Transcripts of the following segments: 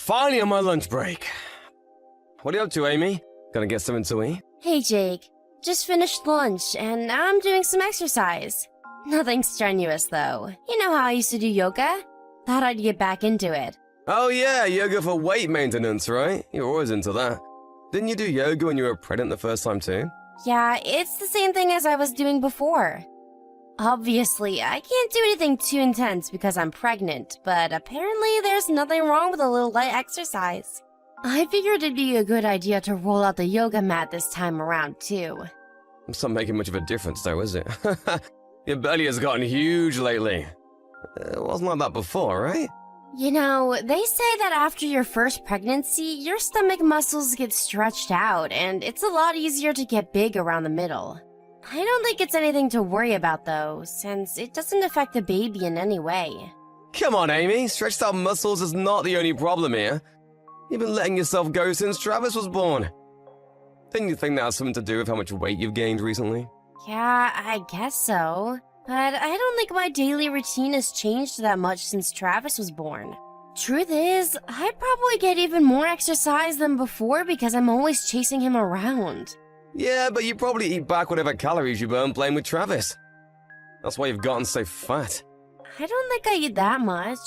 Finally on my lunch break. What are you up to, Amy? Gonna get something to eat? Hey Jake, just finished lunch and now I'm doing some exercise. Nothing strenuous though. You know how I used to do yoga? Thought I'd get back into it. Oh yeah, yoga for weight maintenance, right? You're always into that. Didn't you do yoga when you were pregnant the first time too? Yeah, it's the same thing as I was doing before. Obviously, I can't do anything too intense because I'm pregnant, but apparently there's nothing wrong with a little light exercise. I figured it'd be a good idea to roll out the yoga mat this time around too. It's not making much of a difference though, is it? Your belly has gotten huge lately. It wasn't like that before, right? You know, they say that after your first pregnancy, your stomach muscles get stretched out and it's a lot easier to get big around the middle. I don't think it's anything to worry about though, since it doesn't affect the baby in any way. Come on, Amy. Stretched out muscles is not the only problem here. You've been letting yourself go since Travis was born. Didn't you think that has something to do with how much weight you've gained recently? Yeah, I guess so. But I don't think my daily routine has changed that much since Travis was born. Truth is, I probably get even more exercise than before because I'm always chasing him around. Yeah, but you probably eat back whatever calories you burn playing with Travis. That's why you've gotten so fat. I don't think I eat that much.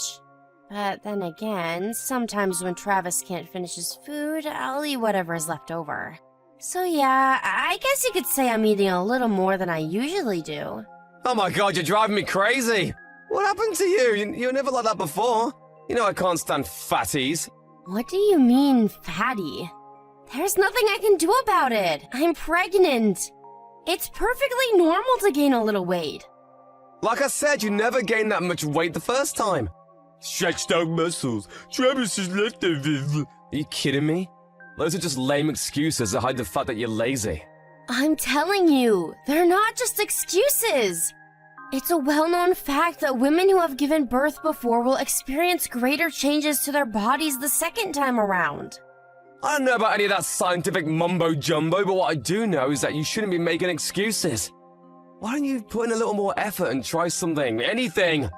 But then again, sometimes when Travis can't finish his food, I'll eat whatever is left over. So yeah, I guess you could say I'm eating a little more than I usually do. Oh my god, you're driving me crazy! What happened to you? You were never like that before. You know I can't stand fatties. What do you mean, fatty? There's nothing I can do about it. I'm pregnant. It's perfectly normal to gain a little weight. Like I said, you never gained that much weight the first time. Stretched out muscles. Travis is leftovers. Are you kidding me? Those are just lame excuses that hide the fact that you're lazy. I'm telling you, they're not just excuses. It's a well-known fact that women who have given birth before will experience greater changes to their bodies the second time around. I don't know about any of that scientific mumbo-jumbo, but what I do know is that you shouldn't be making excuses. Why don't you put in a little more effort and try something, anything?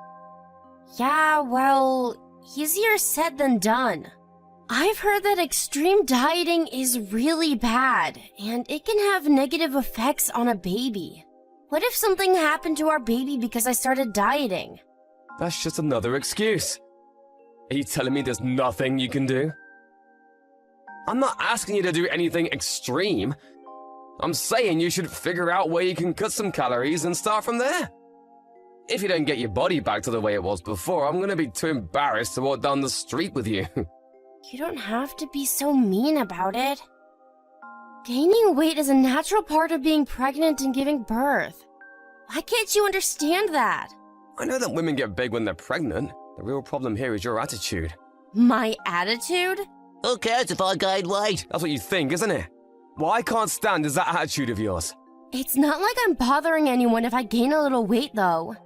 Yeah, well, easier said than done. I've heard that extreme dieting is really bad, and it can have negative effects on a baby. What if something happened to our baby because I started dieting? That's just another excuse. Are you telling me there's nothing you can do? I'm not asking you to do anything extreme. I'm saying you should figure out where you can cut some calories and start from there. If you don't get your body back to the way it was before, I'm gonna be too embarrassed to walk down the street with you. You don't have to be so mean about it. Gaining weight is a natural part of being pregnant and giving birth. Why can't you understand that? I know that women get big when they're pregnant. The real problem here is your attitude. My attitude? Who cares if I gain weight? That's what you think, isn't it? What I can't stand is that attitude of yours. It's not like I'm bothering anyone if I gain a little weight, though.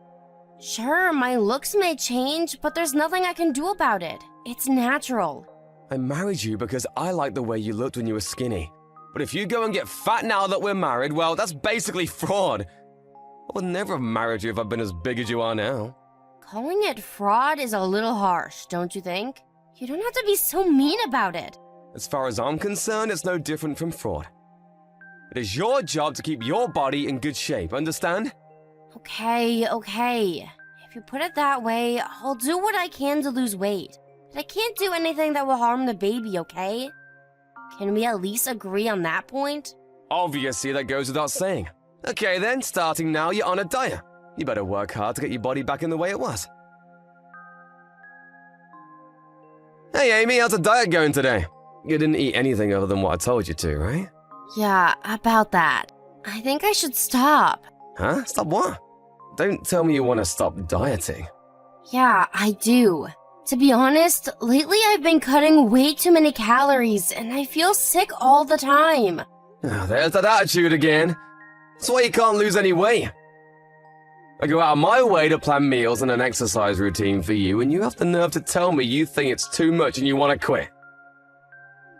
Sure, my looks may change, but there's nothing I can do about it. It's natural. I married you because I liked the way you looked when you were skinny. But if you go and get fat now that we're married, well, that's basically fraud. I would never have married you if I'd been as big as you are now. Calling it fraud is a little harsh, don't you think? You don't have to be so mean about it. As far as I'm concerned, it's no different from fraud. It is your job to keep your body in good shape, understand? Okay. If you put it that way, I'll do what I can to lose weight. But I can't do anything that will harm the baby, okay? Can we at least agree on that point? Obviously, that goes without saying. Okay then, starting now, you're on a diet. You better work hard to get your body back in the way it was. Hey Amy, how's the diet going today? You didn't eat anything other than what I told you to, right? Yeah, about that. I think I should stop. Huh? Stop what? Don't tell me you want to stop dieting. Yeah, I do. To be honest, lately I've been cutting way too many calories and I feel sick all the time. Oh, there's that attitude again. That's why you can't lose any weight. I go out of my way to plan meals and an exercise routine for you, and you have the nerve to tell me you think it's too much and you want to quit.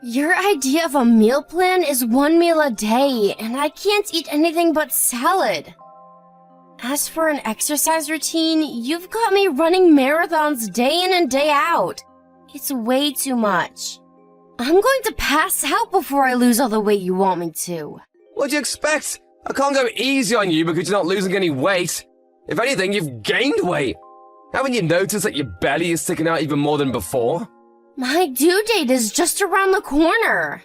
Your idea of a meal plan is 1 meal a day, and I can't eat anything but salad. As for an exercise routine, you've got me running marathons day in and day out. It's way too much. I'm going to pass out before I lose all the weight you want me to. What'd you expect? I can't go easy on you because you're not losing any weight. If anything, you've gained weight. Haven't you noticed that your belly is sticking out even more than before? My due date is just around the corner.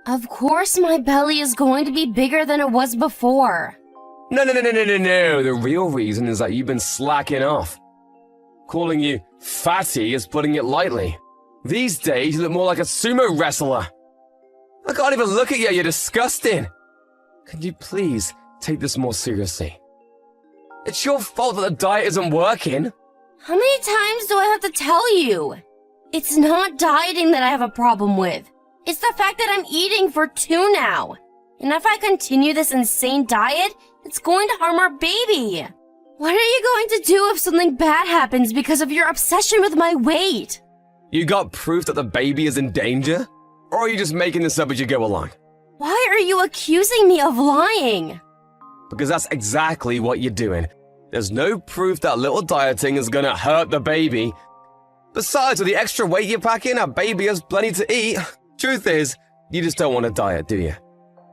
Of course my belly is going to be bigger than it was before. No. The real reason is that you've been slacking off. Calling you fatty is putting it lightly. These days, you look more like a sumo wrestler. I can't even look at you, you're disgusting. Can you please take this more seriously? It's your fault that the diet isn't working. How many times do I have to tell you? It's not dieting that I have a problem with. It's the fact that I'm eating for 2 now. And if I continue this insane diet, it's going to harm our baby. What are you going to do if something bad happens because of your obsession with my weight? You got proof that the baby is in danger? Or are you just making this up as you go along? Why are you accusing me of lying? Because that's exactly what you're doing. There's no proof that little dieting is gonna hurt the baby. Besides, with the extra weight you're packing, our baby has plenty to eat. Truth is, you just don't want to diet, do you?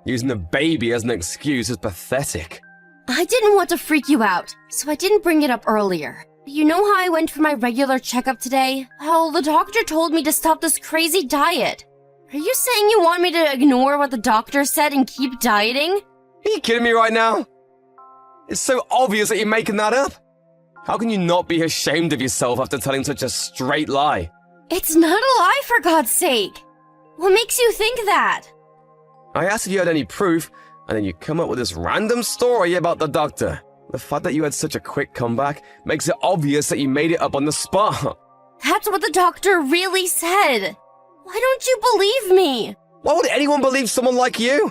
Using the baby as an excuse is pathetic. I didn't want to freak you out, so I didn't bring it up earlier. You know how I went for my regular checkup today? How the doctor told me to stop this crazy diet. Are you saying you want me to ignore what the doctor said and keep dieting? Are you kidding me right now? It's so obvious that you're making that up. How can you not be ashamed of yourself after telling such a straight lie? It's not a lie, for God's sake. What makes you think that? I asked if you had any proof, and then you come up with this random story about the doctor. The fact that you had such a quick comeback makes it obvious that you made it up on the spot. That's what the doctor really said. Why don't you believe me? Why would anyone believe someone like you?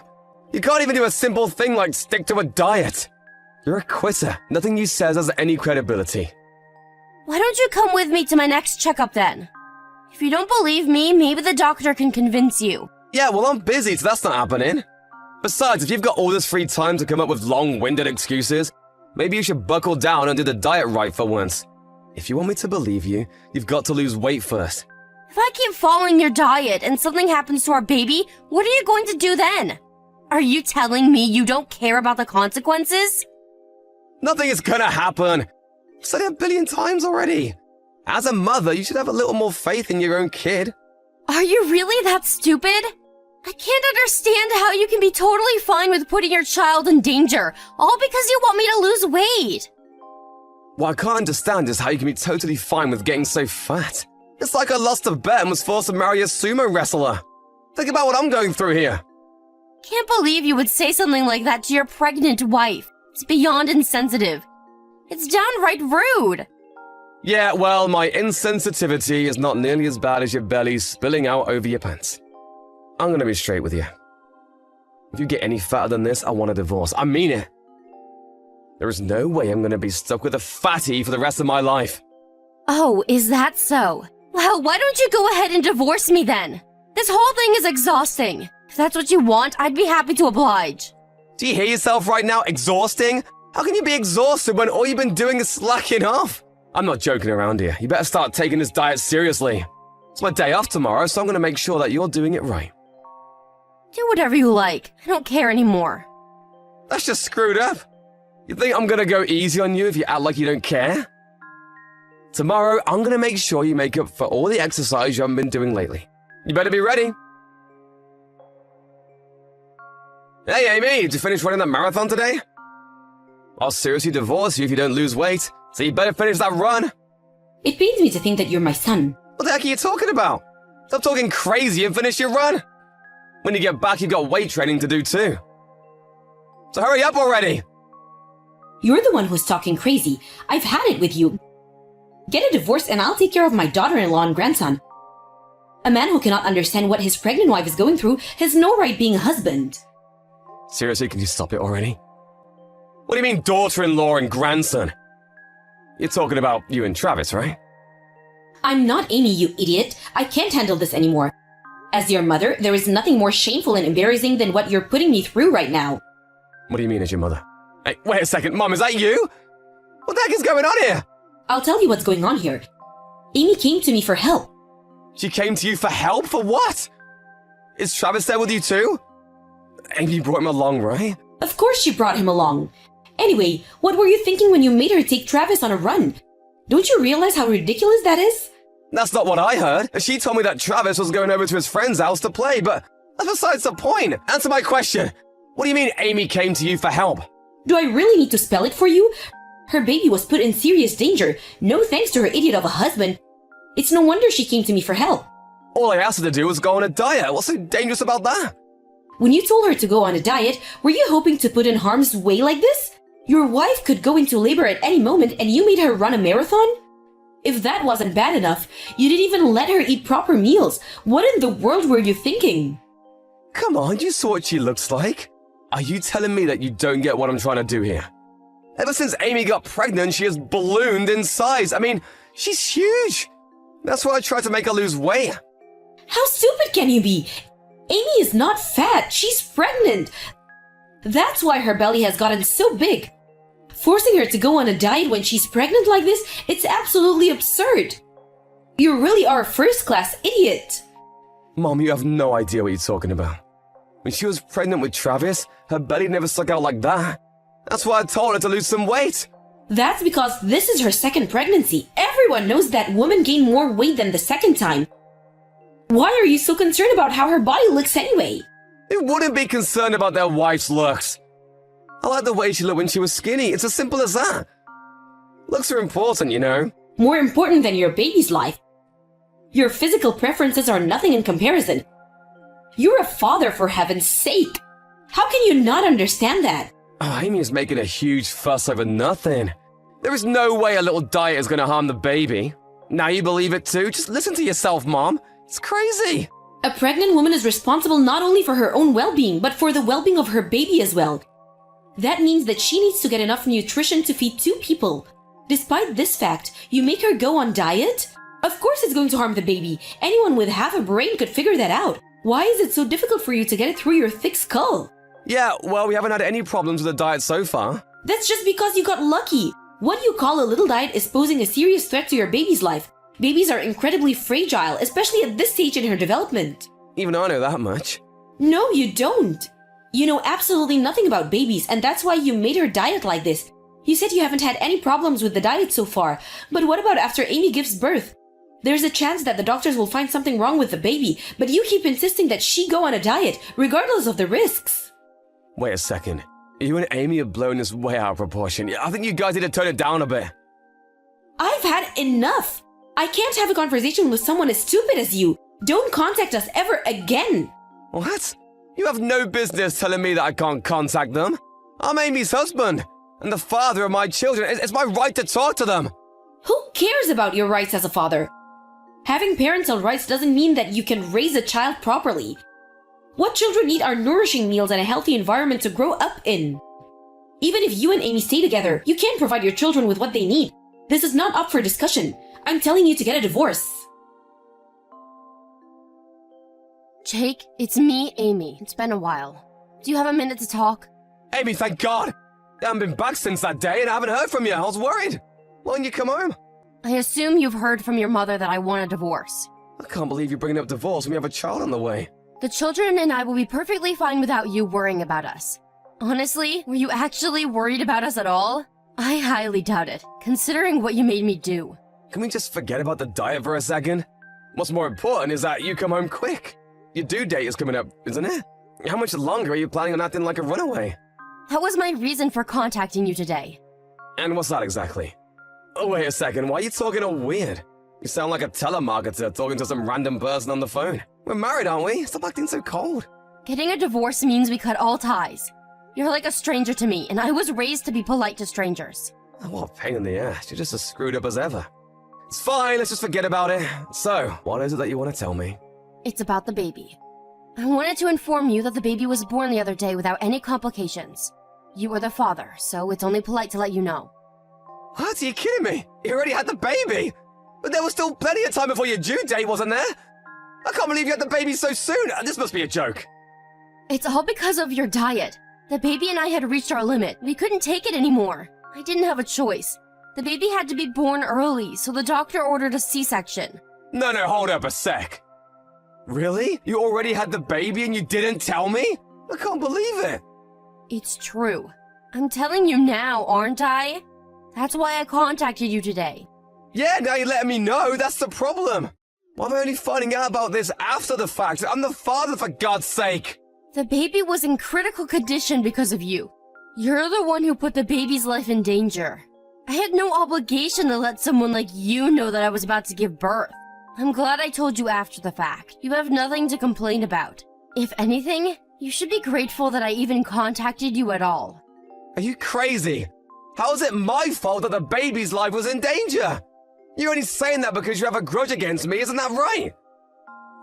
You can't even do a simple thing like stick to a diet. You're a quitter. Nothing you says has any credibility. Why don't you come with me to my next checkup then? If you don't believe me, maybe the doctor can convince you. Yeah, well, I'm busy, so that's not happening. Besides, if you've got all this free time to come up with long-winded excuses, maybe you should buckle down and do the diet right for once. If you want me to believe you, you've got to lose weight first. If I keep following your diet and something happens to our baby, what are you going to do then? Are you telling me you don't care about the consequences? Nothing is gonna happen. I've said it a billion times already. As a mother, you should have a little more faith in your own kid. Are you really that stupid? I can't understand how you can be totally fine with putting your child in danger, all because you want me to lose weight. What I can't understand is how you can be totally fine with getting so fat. It's like I lost a bet and was forced to marry a sumo wrestler. Think about what I'm going through here. Can't believe you would say something like that to your pregnant wife. It's beyond insensitive. It's downright rude. Yeah, well, my insensitivity is not nearly as bad as your belly spilling out over your pants. I'm gonna be straight with you. If you get any fatter than this, I want a divorce. I mean it. There is no way I'm gonna be stuck with a fatty for the rest of my life. Oh, is that so? Well, why don't you go ahead and divorce me then? This whole thing is exhausting. If that's what you want, I'd be happy to oblige. Do you hear yourself right now? Exhausting? How can you be exhausted when all you've been doing is slacking off? I'm not joking around here. You better start taking this diet seriously. It's my day off tomorrow, so I'm gonna make sure that you're doing it right. Do whatever you like. I don't care anymore. That's just screwed up. You think I'm gonna go easy on you if you act like you don't care? Tomorrow, I'm gonna make sure you make up for all the exercise you haven't been doing lately. You better be ready. Hey, Amy, did you finish running that marathon today? I'll seriously divorce you if you don't lose weight, so you better finish that run. It pains me to think that you're my son. What the heck are you talking about? Stop talking crazy and finish your run. When you get back, you've got weight training to do too. So hurry up already. You're the one who's talking crazy. I've had it with you. Get a divorce and I'll take care of my daughter-in-law and grandson. A man who cannot understand what his pregnant wife is going through has no right being a husband. Seriously, can you stop it already? What do you mean daughter-in-law and grandson? You're talking about you and Travis, right? I'm not Amy, you idiot. I can't handle this anymore. As your mother, there is nothing more shameful and embarrassing than what you're putting me through right now. What do you mean as your mother? Hey, wait a second, Mom, is that you? What the heck is going on here? I'll tell you what's going on here. Amy came to me for help. She came to you for help? For what? Is Travis there with you too? Amy brought him along, right? Of course she brought him along. Anyway, what were you thinking when you made her take Travis on a run? Don't you realize how ridiculous that is? That's not what I heard. She told me that Travis was going over to his friend's house to play, but that's besides the point. Answer my question. What do you mean Amy came to you for help? Do I really need to spell it for you? Her baby was put in serious danger, no thanks to her idiot of a husband. It's no wonder she came to me for help. All I asked her to do was go on a diet. What's so dangerous about that? When you told her to go on a diet, were you hoping to put in harm's way like this? Your wife could go into labor at any moment and you made her run a marathon? If that wasn't bad enough, you didn't even let her eat proper meals. What in the world were you thinking? Come on, you saw what she looks like. Are you telling me that you don't get what I'm trying to do here? Ever since Amy got pregnant, she has ballooned in size. I mean, she's huge. That's why I tried to make her lose weight. How stupid can you be? Amy is not fat, she's pregnant. That's why her belly has gotten so big. Forcing her to go on a diet when she's pregnant like this, it's absolutely absurd. You really are a first-class idiot. Mom, you have no idea what you're talking about. When she was pregnant with Travis, her belly never stuck out like that. That's why I told her to lose some weight. That's because this is her second pregnancy. Everyone knows that women gain more weight than the second time. Why are you so concerned about how her body looks anyway? Who wouldn't be concerned about their wife's looks? I like the way she looked when she was skinny. It's as simple as that. Looks are important, you know. More important than your baby's life. Your physical preferences are nothing in comparison. You're a father, for heaven's sake. How can you not understand that? Oh, Amy is making a huge fuss over nothing. There is no way a little diet is going to harm the baby. Now you believe it too? Just listen to yourself, Mom. It's crazy. A pregnant woman is responsible not only for her own well-being, but for the well-being of her baby as well. That means that she needs to get enough nutrition to feed 2 people. Despite this fact, you make her go on diet? Of course it's going to harm the baby. Anyone with half a brain could figure that out. Why is it so difficult for you to get it through your thick skull? Yeah, well, we haven't had any problems with the diet so far. That's just because you got lucky. What you call a little diet is posing a serious threat to your baby's life. Babies are incredibly fragile, especially at this stage in her development. Even I know that much. No, you don't. You know absolutely nothing about babies, and that's why you made her diet like this. You said you haven't had any problems with the diet so far, but what about after Amy gives birth? There's a chance that the doctors will find something wrong with the baby, but you keep insisting that she go on a diet, regardless of the risks. Wait a second. You and Amy have blown this way out of proportion. I think you guys need to tone it down a bit. I've had enough. I can't have a conversation with someone as stupid as you. Don't contact us ever again. What? You have no business telling me that I can't contact them. I'm Amy's husband, and the father of my children. It's my right to talk to them. Who cares about your rights as a father? Having parental rights doesn't mean that you can raise a child properly. What children need are nourishing meals and a healthy environment to grow up in. Even if you and Amy stay together, you can't provide your children with what they need. This is not up for discussion. I'm telling you to get a divorce. Jake, it's me, Amy. It's been a while. Do you have a minute to talk? Amy, thank God. I haven't been back since that day, and I haven't heard from you. I was worried. Why didn't you come home? I assume you've heard from your mother that I want a divorce. I can't believe you're bringing up divorce when we have a child on the way. The children and I will be perfectly fine without you worrying about us. Honestly, were you actually worried about us at all? I highly doubt it, considering what you made me do. Can we just forget about the diet for a second? What's more important is that you come home quick. Your due date is coming up, isn't it? How much longer are you planning on acting like a runaway? That was my reason for contacting you today. And what's that exactly? Oh, wait a second, why are you talking all weird? You sound like a telemarketer talking to some random person on the phone. We're married, aren't we? Stop acting so cold. Getting a divorce means we cut all ties. You're like a stranger to me, and I was raised to be polite to strangers. Oh, what a pain in the ass. You're just as screwed up as ever. It's fine, let's just forget about it. So, what is it that you want to tell me? It's about the baby. I wanted to inform you that the baby was born the other day without any complications. You are the father, so it's only polite to let you know. What? Are you kidding me? You already had the baby! But there was still plenty of time before your due date, wasn't there? I can't believe you had the baby so soon! This must be a joke. It's all because of your diet. The baby and I had reached our limit. We couldn't take it anymore. I didn't have a choice. The baby had to be born early, so the doctor ordered a C-section. No, hold up a sec. Really? You already had the baby and you didn't tell me? I can't believe it. It's true. I'm telling you now, aren't I? That's why I contacted you today. Yeah, now you're letting me know. That's the problem. Why am I only finding out about this after the fact? I'm the father, for God's sake. The baby was in critical condition because of you. You're the one who put the baby's life in danger. I had no obligation to let someone like you know that I was about to give birth. I'm glad I told you after the fact. You have nothing to complain about. If anything, you should be grateful that I even contacted you at all. Are you crazy? How is it my fault that the baby's life was in danger? You're only saying that because you have a grudge against me, isn't that right?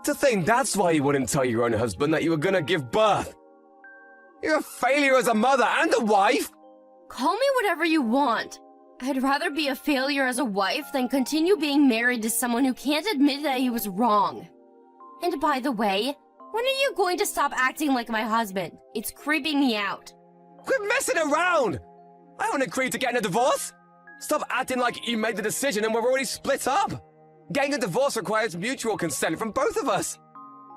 To think that's why you wouldn't tell your own husband that you were gonna give birth. You're a failure as a mother and a wife. Call me whatever you want. I'd rather be a failure as a wife than continue being married to someone who can't admit that he was wrong. And by the way, when are you going to stop acting like my husband? It's creeping me out. Quit messing around! I haven't agreed to getting a divorce. Stop acting like you made the decision and we're already split up. Getting a divorce requires mutual consent from both of us.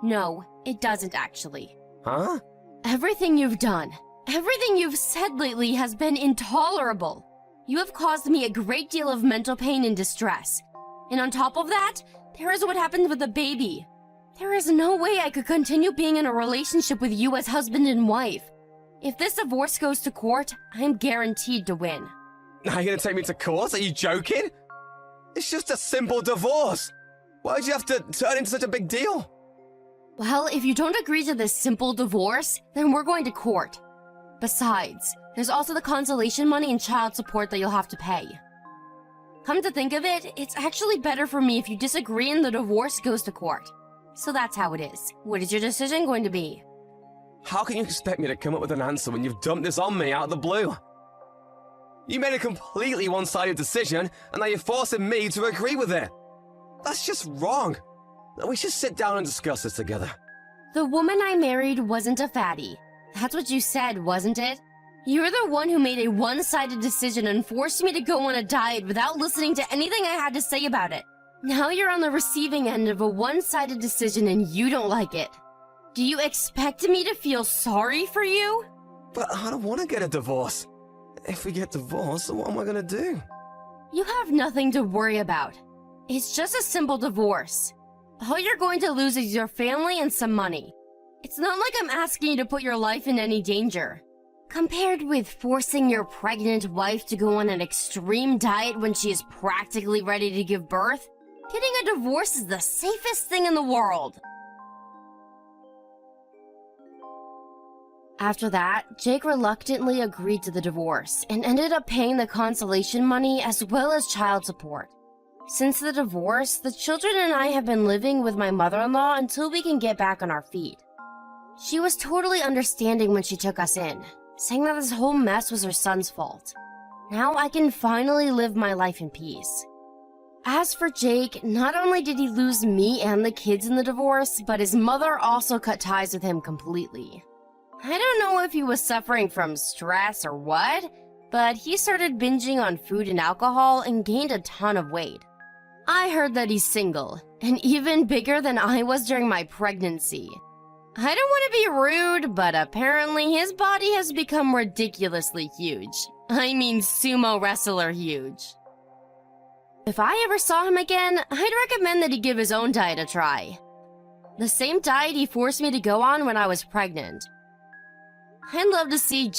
No, it doesn't actually. Huh? Everything you've done, everything you've said lately has been intolerable. You have caused me a great deal of mental pain and distress. And on top of that, there is what happened with the baby. There is no way I could continue being in a relationship with you as husband and wife. If this divorce goes to court, I'm guaranteed to win. Are you gonna take me to court? Are you joking? It's just a simple divorce. Why'd you have to turn it into such a big deal? Well, if you don't agree to this simple divorce, then we're going to court. Besides, there's also the consolation money and child support that you'll have to pay. Come to think of it, it's actually better for me if you disagree and the divorce goes to court. So that's how it is. What is your decision going to be? How can you expect me to come up with an answer when you've dumped this on me out of the blue? You made a completely one-sided decision, and now you're forcing me to agree with it. That's just wrong. We should sit down and discuss this together. The woman I married wasn't a fatty. That's what you said, wasn't it? You're the one who made a one-sided decision and forced me to go on a diet without listening to anything I had to say about it. Now you're on the receiving end of a one-sided decision and you don't like it. Do you expect me to feel sorry for you? But I don't want to get a divorce. If we get divorced, what am I gonna do? You have nothing to worry about. It's just a simple divorce. All you're going to lose is your family and some money. It's not like I'm asking you to put your life in any danger. Compared with forcing your pregnant wife to go on an extreme diet when she is practically ready to give birth, getting a divorce is the safest thing in the world. After that, Jake reluctantly agreed to the divorce and ended up paying the consolation money as well as child support. Since the divorce, the children and I have been living with my mother-in-law until we can get back on our feet. She was totally understanding when she took us in, saying that this whole mess was her son's fault. Now I can finally live my life in peace. As for Jake, not only did he lose me and the kids in the divorce, but his mother also cut ties with him completely. I don't know if he was suffering from stress or what, but he started binging on food and alcohol and gained a ton of weight. I heard that he's single, and even bigger than I was during my pregnancy. I don't want to be rude, but apparently his body has become ridiculously huge. I mean sumo wrestler huge. If I ever saw him again, I'd recommend that he give his own diet a try. The same diet he forced me to go on when I was pregnant. I'd love to see